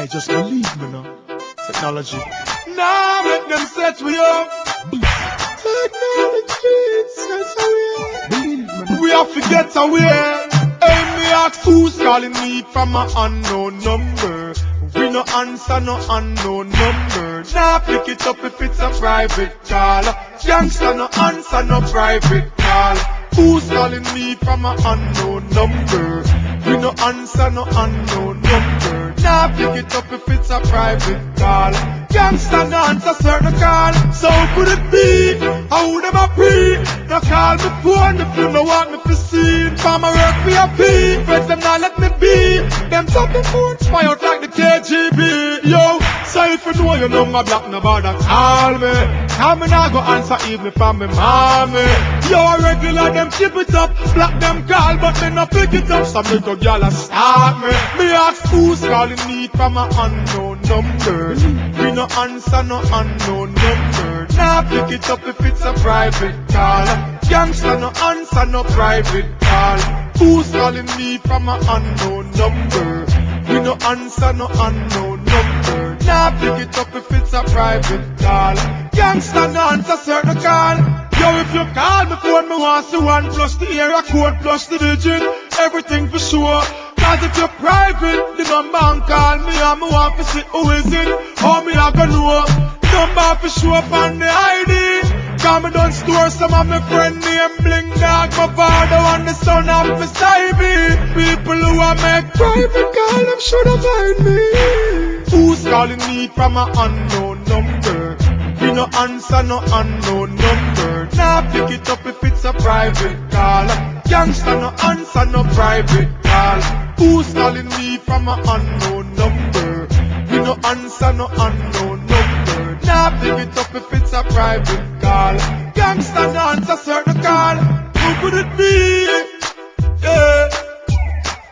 Hey, just believe me now. Technology. Nah, make them set we up. Technology sets away. We have to get away. Hey, me ask who's calling me from an unknown number. We no answer no unknown number. Nah, pick it up if it's a private call. Youngster no answer no private call. Who's calling me from an unknown number? We no answer no unknown number. Nah, pick it up if it's a private call. Youngster no answer certain call. So could it be? How would them a pre? No call me phone if you no want me to see. For my work for a P. Friends them not let me be. Them talking phones fire out like the KGB. Yo, so if you know your number block no bother call me. Call me now go answer even from me mommy. Yo, a regular them keep it up. Block them call but me no pick it up. Some little girl a start me. Me ask who's calling me from an unknown number. We no answer no unknown number. Nah, pick it up if it's a private call. Youngster no answer no private call. Who's calling me from an unknown number? We no answer no unknown number. Nah, pick it up if it's a private call. Youngster no answer certain call. Yo, if you call me phone, me want to 1 plus the area code plus the digit. Everything for sure. Cause if you're private, the number and call me and me want to see who is it. How me I gonna know? Number for show up on the ID. Cause me done store some of my friend name Bling Dog. My father and the son of beside me. People who I make private call them shoulda find me. Who's calling me from an unknown number? We no answer no unknown number. Nah, pick it up if it's a private call. Youngster no answer no private call. Who's calling me from an unknown number? We no answer no unknown number. Nah, pick it up if it's a private call. Youngster no answer certain call. Who could it be? Yeah.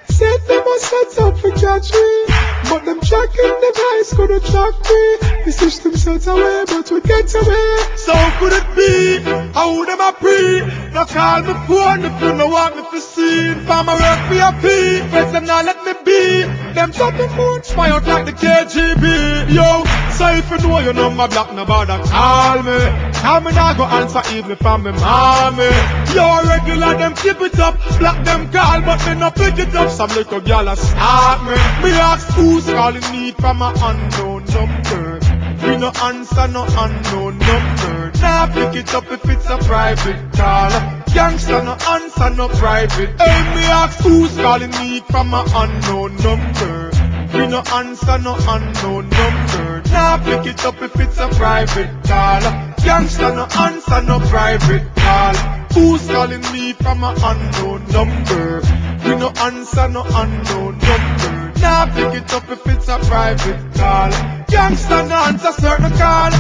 Said they must set up for catch me. But them tracking device couldn't track me. The system sets away, but we get away. So could it be? How them a pre? No call me phone if you no want me to see. For my work for a P. Friends them not let me be. Them talking phones fire out like the KGB. Yo, so if you know your number block no bother call me. Call me now go answer even from me mommy. Yo, a regular them keep it up. Block them call but me no pick it up. Some little girl a start me. Me ask who's calling me from an unknown number. We no answer no unknown number. Nah, pick it up if it's a private call. Youngster no answer no private. Hey, me ask who's calling me from an unknown number. We no answer no unknown number. Nah, pick it up if it's a private call. Youngster no answer no private call. Who's calling me from an unknown number? We no answer no unknown number. Nah, pick it up if it's a private call. Youngster no answer certain call.